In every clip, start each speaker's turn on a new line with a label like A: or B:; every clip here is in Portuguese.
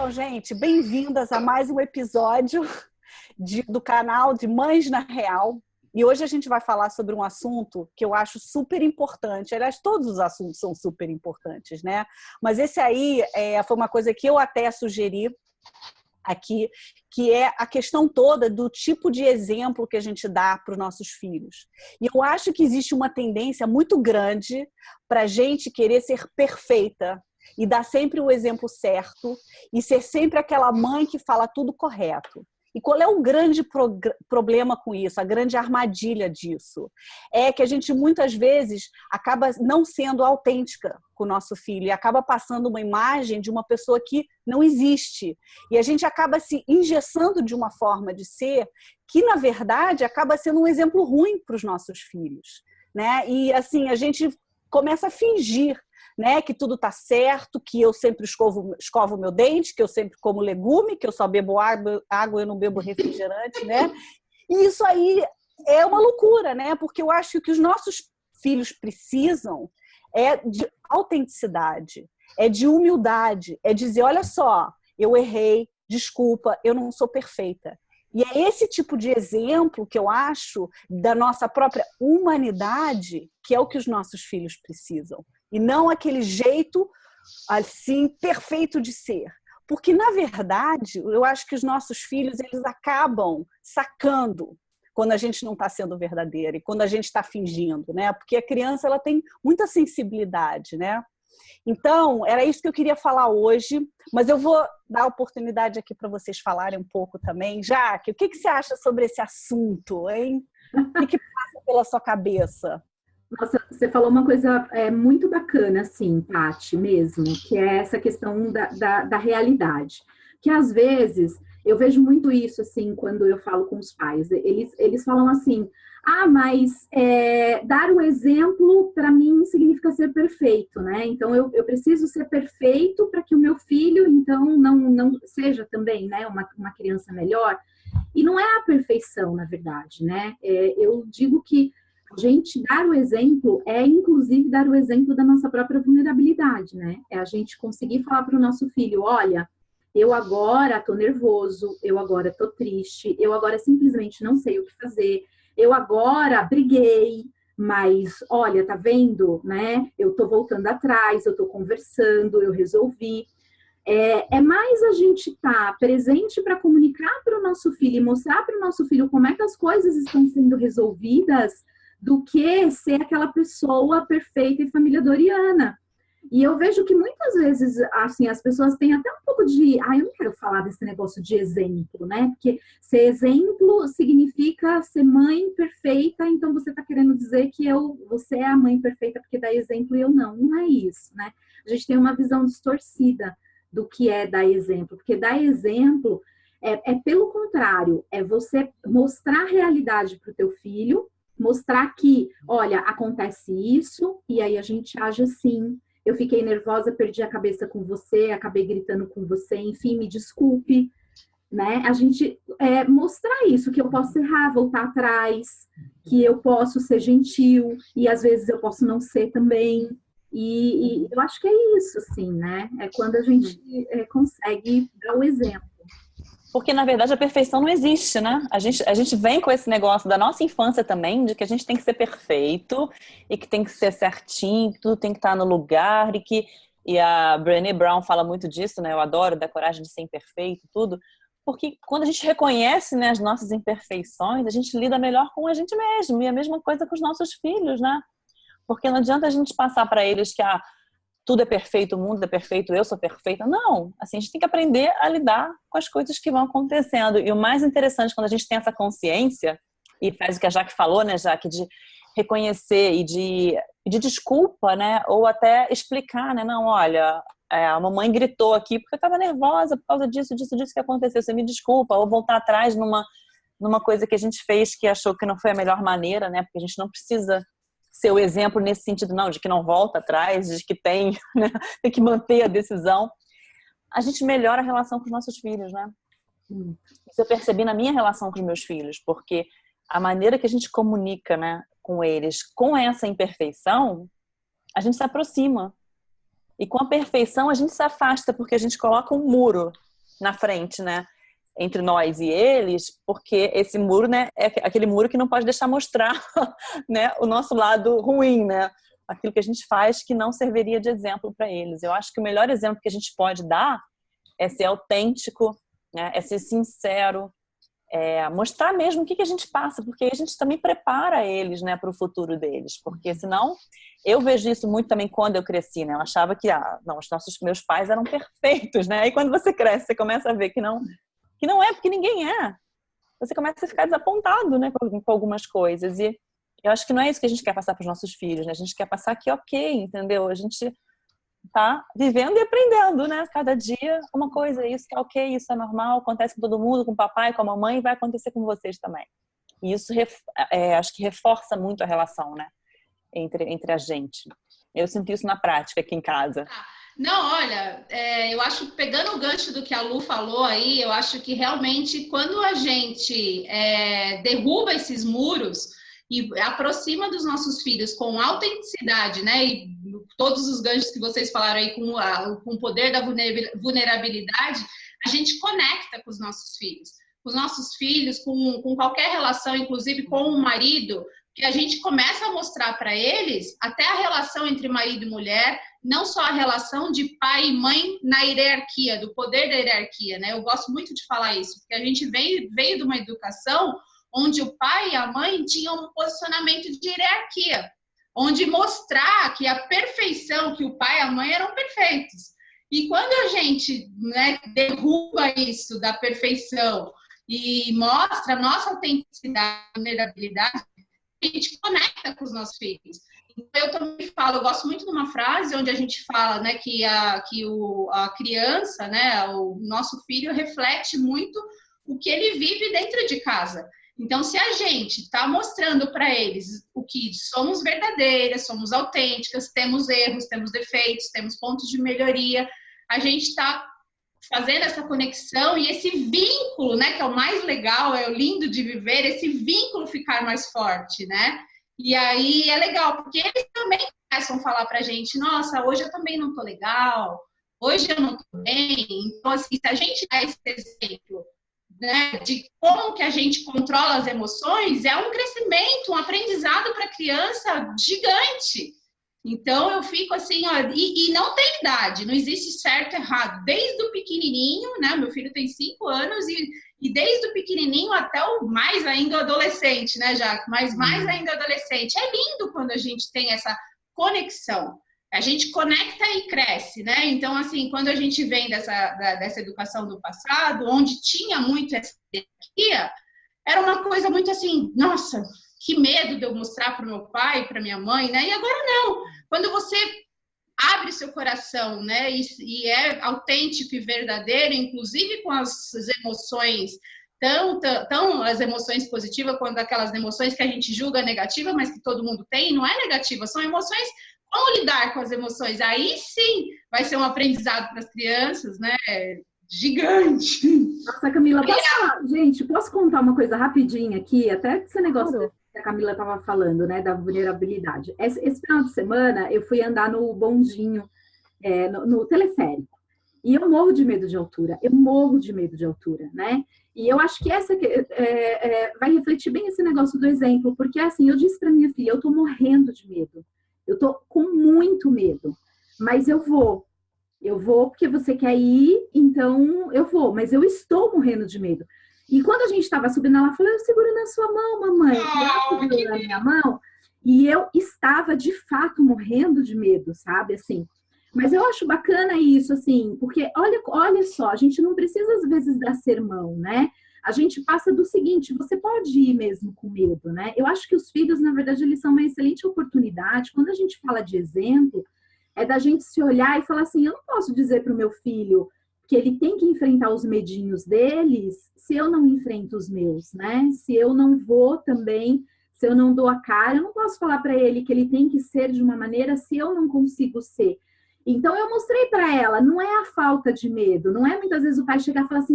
A: Então, gente, bem-vindas a mais um episódio do canal de Mães na Real. E hoje a gente vai falar sobre um assunto que eu acho super importante. Aliás, todos os assuntos são super importantes, né? Mas esse aí foi uma coisa que eu até sugeri aqui, que é a questão toda do tipo de exemplo que a gente dá para os nossos filhos. E eu acho que existe uma tendência muito grande para a gente querer ser perfeita e dar sempre o exemplo certo e ser sempre aquela mãe que fala tudo correto. E qual é o grande problema com isso, a grande armadilha disso? É que a gente muitas vezes acaba não sendo autêntica com o nosso filho e acaba passando uma imagem de uma pessoa que não existe. E a gente acaba se engessando de uma forma de ser que, na verdade, acaba sendo um exemplo ruim para os nossos filhos, né? E assim, a gente começa a fingir, né, que tudo está certo, que eu sempre escovo o meu dente, que eu sempre como legume, que eu só bebo água, eu não bebo refrigerante, né? E isso aí é uma loucura, né? Porque eu acho que os nossos filhos precisam de autenticidade, é de humildade, é dizer, olha só, eu errei, desculpa, eu não sou perfeita. E é esse tipo de exemplo que eu acho da nossa própria humanidade que é o que os nossos filhos precisam. E não aquele jeito assim perfeito de ser. Porque, na verdade, eu acho que os nossos filhos eles acabam sacando quando a gente não está sendo verdadeira e quando a gente está fingindo, né? Porque a criança ela tem muita sensibilidade, né? Então, era isso que eu queria falar hoje, mas eu vou dar a oportunidade aqui para vocês falarem um pouco também. Jaque, o que você acha sobre esse assunto, hein? O que passa pela sua cabeça?
B: Nossa, você falou uma coisa muito bacana, assim, Tati, mesmo, que é essa questão da realidade. Que às vezes eu vejo muito isso, assim, quando eu falo com os pais. Eles falam assim: ah, mas dar o exemplo para mim significa ser perfeito, né? Então eu preciso ser perfeito para que o meu filho, então, não seja também, né, uma criança melhor. E não é a perfeição, na verdade, né? Eu digo que a gente dar o exemplo inclusive, dar o exemplo da nossa própria vulnerabilidade, né? É a gente conseguir falar para o nosso filho, olha, eu agora estou nervoso, eu agora estou triste, eu agora simplesmente não sei o que fazer, eu agora briguei, mas olha, tá vendo, né? Eu estou voltando atrás, eu estou conversando, eu resolvi. É mais a gente estar presente para comunicar para o nosso filho e mostrar para o nosso filho como é que as coisas estão sendo resolvidas do que ser aquela pessoa perfeita e família Doriana. E eu vejo que muitas vezes, assim, as pessoas têm até um pouco de... eu não quero falar desse negócio de exemplo, né? Porque ser exemplo significa ser mãe perfeita, então você está querendo dizer que você é a mãe perfeita porque dá exemplo e eu não. Não é isso, né? A gente tem uma visão distorcida do que é dar exemplo, porque dar exemplo é pelo contrário, é você mostrar a realidade para o teu filho, mostrar que, olha, acontece isso, e aí a gente age assim. Eu fiquei nervosa, perdi a cabeça com você, acabei gritando com você, enfim, me desculpe, né? A gente mostrar isso, que eu posso errar, voltar atrás, que eu posso ser gentil, e às vezes eu posso não ser também. E eu acho que é isso, assim, né? É quando a gente consegue dar o exemplo.
C: Porque, na verdade, a perfeição não existe, né? A gente vem com esse negócio da nossa infância também, de que a gente tem que ser perfeito e que tem que ser certinho, que tudo tem que estar no lugar e a Brené Brown fala muito disso, né? Eu adoro, da coragem de ser imperfeito, tudo. Porque quando a gente reconhece, né, as nossas imperfeições, a gente lida melhor com a gente mesmo. E a mesma coisa com os nossos filhos, né? Porque não adianta a gente passar para eles que tudo é perfeito, o mundo é perfeito, eu sou perfeita. Não, assim, a gente tem que aprender a lidar com as coisas que vão acontecendo. E o mais interessante, quando a gente tem essa consciência, e faz o que a Jaque falou, né, Jaque, de reconhecer e de pedir desculpa, né, ou até explicar, né, não, olha, a mamãe gritou aqui porque eu estava nervosa por causa disso que aconteceu, você me desculpa, ou voltar atrás numa coisa que a gente fez que achou que não foi a melhor maneira, né, porque a gente não precisa ser o exemplo nesse sentido, não, de que não volta atrás, de que tem, né, tem que manter a decisão. A gente melhora a relação com os nossos filhos, né? Isso eu percebi na minha relação com os meus filhos, porque a maneira que a gente comunica, né, com eles, com essa imperfeição, a gente se aproxima. E com a perfeição a gente se afasta, porque a gente coloca um muro na frente, né? Entre nós e eles, porque esse muro, né, é aquele muro que não pode deixar mostrar, né, o nosso lado ruim, né? Aquilo que a gente faz que não serviria de exemplo para eles. Eu acho que o melhor exemplo que a gente pode dar é ser autêntico, né? É ser sincero, mostrar mesmo o que a gente passa, porque a gente também prepara eles, né, para o futuro deles. Porque senão, eu vejo isso muito também quando eu cresci, né? Eu achava que, não, meus pais eram perfeitos, né? Aí quando você cresce, você começa a ver que não é, porque ninguém é. Você começa a ficar desapontado, né, com algumas coisas. E eu acho que não é isso que a gente quer passar para os nossos filhos, né? A gente quer passar que ok, entendeu? A gente tá vivendo e aprendendo, né? Cada dia uma coisa, isso que é ok, isso é normal, acontece com todo mundo, com o papai, com a mamãe, e vai acontecer com vocês também. E isso acho que reforça muito a relação, né? Entre a gente. Eu sinto isso na prática aqui em casa.
D: Não, olha, eu acho, pegando o gancho do que a Lu falou aí, eu acho que realmente quando a gente derruba esses muros e aproxima dos nossos filhos com autenticidade, né? E todos os ganchos que vocês falaram aí com o poder da vulnerabilidade, a gente conecta com os nossos filhos. Com os nossos filhos, com qualquer relação, inclusive com o marido, que a gente começa a mostrar para eles até a relação entre marido e mulher, não só a relação de pai e mãe na hierarquia, do poder da hierarquia, né? Eu gosto muito de falar isso, porque a gente veio de uma educação onde o pai e a mãe tinham um posicionamento de hierarquia, onde mostrar que a perfeição, que o pai e a mãe eram perfeitos. E quando a gente, né, derruba isso da perfeição e mostra a nossa autenticidade, vulnerabilidade, a gente conecta com os nossos filhos. Então, eu também falo, eu gosto muito de uma frase onde a gente fala, né, que a criança, né, o nosso filho reflete muito o que ele vive dentro de casa. Então, se a gente está mostrando para eles o que somos verdadeiras, somos autênticas, temos erros, temos defeitos, temos pontos de melhoria, a gente está fazendo essa conexão e esse vínculo, né, que é o mais legal, é o lindo de viver, esse vínculo ficar mais forte, né? E aí é legal, porque eles também começam a falar pra gente, nossa, hoje eu também não tô legal, hoje eu não tô bem. Então, assim, se a gente dá esse exemplo, né, de como que a gente controla as emoções, é um crescimento, um aprendizado para a criança gigante. Então, eu fico assim, ó, e não tem idade, não existe certo e errado. Desde o pequenininho, né, meu filho tem 5 anos, e desde o pequenininho até o mais ainda adolescente, né, Jaque? Mas mais ainda adolescente. É lindo quando a gente tem essa conexão. A gente conecta e cresce, né? Então, assim, quando a gente vem dessa educação do passado, onde tinha muito essa hierarquia, era uma coisa muito assim, nossa, que medo de eu mostrar para o meu pai, para minha mãe, né? E agora não. Quando você abre seu coração, né? E é autêntico e verdadeiro, inclusive com as emoções, tão as emoções positivas quanto aquelas emoções que a gente julga negativa, mas que todo mundo tem, não é negativa, são emoções. Como lidar com as emoções? Aí sim vai ser um aprendizado para as crianças, né? Gigante.
B: Nossa, Camila, posso contar uma coisa rapidinha aqui? Até esse negócio que a Camila estava falando, né? Da vulnerabilidade. Esse final de semana eu fui andar no bondinho, no teleférico. E eu morro de medo de altura. Eu morro de medo de altura, né? E eu acho que essa vai refletir bem esse negócio do exemplo. Porque, assim, eu disse para minha filha, eu tô morrendo de medo. Eu tô com muito medo, mas eu vou porque você quer ir, então eu vou, mas eu estou morrendo de medo. E quando a gente estava subindo, ela falou, eu seguro na sua mão, mamãe. E ela segurou na minha mão, e eu estava, de fato, morrendo de medo, sabe, assim. Mas eu acho bacana isso, assim, porque olha só, a gente não precisa, às vezes, dar sermão, né? A gente passa do seguinte, você pode ir mesmo com medo, né? Eu acho que os filhos, na verdade, eles são uma excelente oportunidade. Quando a gente fala de exemplo, é da gente se olhar e falar assim, eu não posso dizer para o meu filho que ele tem que enfrentar os medinhos deles se eu não enfrento os meus, né? Se eu não vou também, se eu não dou a cara, eu não posso falar para ele que ele tem que ser de uma maneira se eu não consigo ser. Então, eu mostrei para ela, não é a falta de medo, não é muitas vezes o pai chegar e falar assim,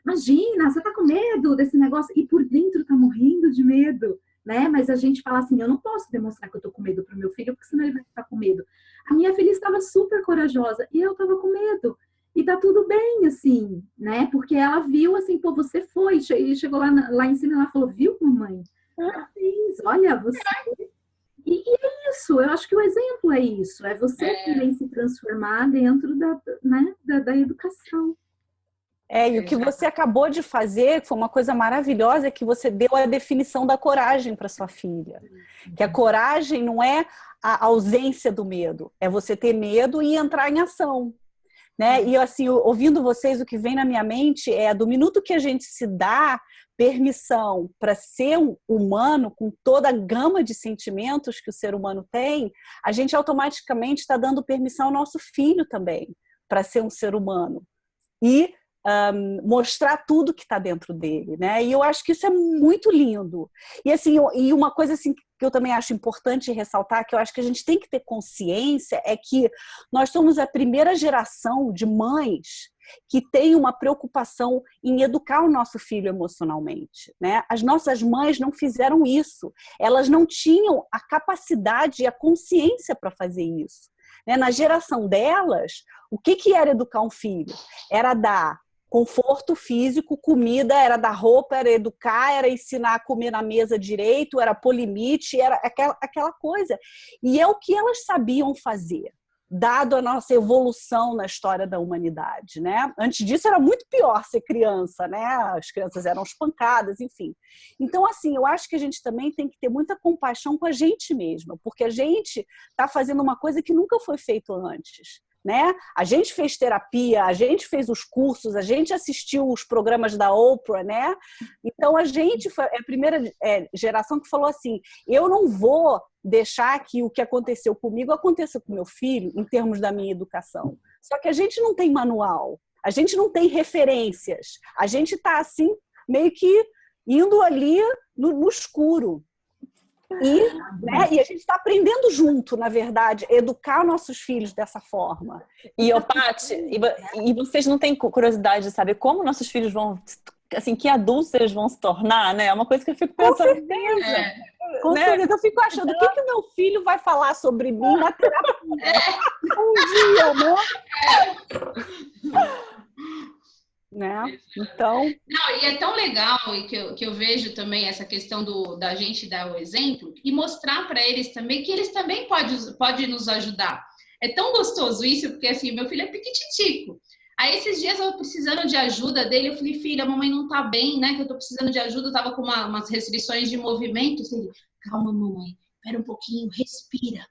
B: imagina, você tá com medo desse negócio, e por dentro tá morrendo de medo, né? Mas a gente fala assim, eu não posso demonstrar que eu tô com medo pro meu filho, porque senão ele vai ficar com medo. A minha filha estava super corajosa e eu tava com medo. E tá tudo bem, assim, né? Porque ela viu, assim, pô, você foi. E chegou lá em cima e ela falou, viu, mamãe? Parabéns, olha, você... E é isso, eu acho que o exemplo é isso. É você também se transformar dentro da educação.
A: E o que você acabou de fazer, que foi uma coisa maravilhosa, é que você deu a definição da coragem para sua filha. Que a coragem não é a ausência do medo, é você ter medo e entrar em ação. Né? E assim, ouvindo vocês, o que vem na minha mente é do minuto que a gente se dá permissão para ser um humano com toda a gama de sentimentos que o ser humano tem, a gente automaticamente está dando permissão ao nosso filho também para ser um ser humano. E mostrar tudo que está dentro dele, né? E eu acho que isso é muito lindo. E assim, e uma coisa assim que eu também acho importante ressaltar, que eu acho que a gente tem que ter consciência, é que nós somos a primeira geração de mães que tem uma preocupação em educar o nosso filho emocionalmente, né? As nossas mães não fizeram isso. Elas não tinham a capacidade e a consciência para fazer isso. Né? Na geração delas, o que era educar um filho? Era dar conforto físico, comida, era dar roupa, era educar, era ensinar a comer na mesa direito, era pôr limite, era aquela coisa. E é o que elas sabiam fazer, dado a nossa evolução na história da humanidade, né? Antes disso era muito pior ser criança, né? As crianças eram espancadas, enfim. Então, assim, eu acho que a gente também tem que ter muita compaixão com a gente mesma, porque a gente está fazendo uma coisa que nunca foi feito antes. Né? A gente fez terapia, a gente fez os cursos, a gente assistiu os programas da Oprah, né? Então a gente foi a primeira geração que falou assim: eu não vou deixar que o que aconteceu comigo aconteça com meu filho em termos da minha educação. Só que a gente não tem manual, a gente não tem referências, a gente está assim meio que indo ali no escuro. E a gente está aprendendo junto, na verdade, educar nossos filhos dessa forma.
C: E, Paty, e vocês não têm curiosidade de saber como nossos filhos vão, assim, que adultos eles vão se tornar, né? É uma coisa que eu fico pensando.
A: Com certeza. Com certeza. Eu fico achando, o que meu filho vai falar sobre mim na terapia? Um dia, né? Então...
D: Não, e é tão legal que eu vejo também essa questão da gente dar o exemplo e mostrar para eles também que eles também podem nos ajudar. É tão gostoso isso, porque assim, meu filho é piquititico. Aí esses dias eu precisando de ajuda dele, eu falei, filha, a mamãe não tá bem, né? Que eu tô precisando de ajuda, eu tava com umas restrições de movimento. Assim, calma, mamãe, espera um pouquinho, respira.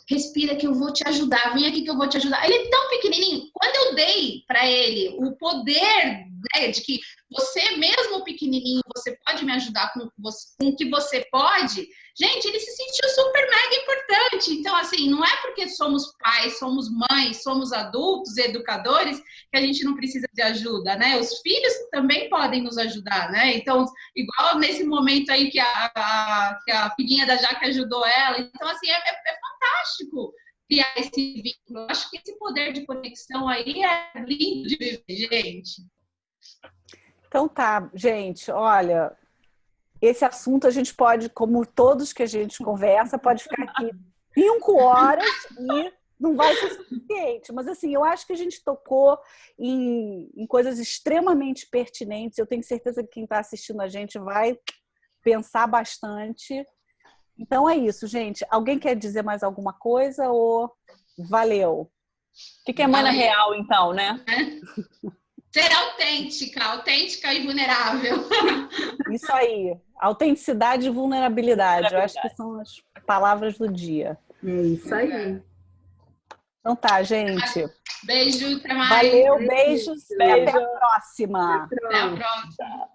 D: Respira que eu vou te ajudar, vem aqui que eu vou te ajudar. Ele é tão pequenininho. Quando eu dei para ele o poder, né, de que você mesmo pequenininho, você pode me ajudar com o que você pode, gente, ele se sentiu super mega importante. Então, assim, não é porque somos pais, somos mães, somos adultos, educadores, que a gente não precisa de ajuda, né? Os filhos também podem nos ajudar, né? Então, igual nesse momento aí que a filhinha da Jaque ajudou ela. Então, assim, é fantástico criar esse vínculo. Eu acho que esse poder de conexão aí é lindo de viver, gente.
A: Então tá, gente, olha, esse assunto a gente pode, como todos que a gente conversa, pode ficar aqui 5 horas e não vai ser suficiente. Mas assim, eu acho que a gente tocou em coisas extremamente pertinentes. Eu tenho certeza que quem está assistindo a gente vai pensar bastante. Então é isso, gente. Alguém quer dizer mais alguma coisa ou valeu?
C: O que é mãe na real, então, né?
D: Ser autêntica e vulnerável.
A: Isso aí. Autenticidade e vulnerabilidade. Eu acho que são as palavras do dia.
B: É isso aí.
A: Então tá, gente.
D: Beijo, até mais.
A: Valeu, beijos. E até a próxima.
D: Até a próxima.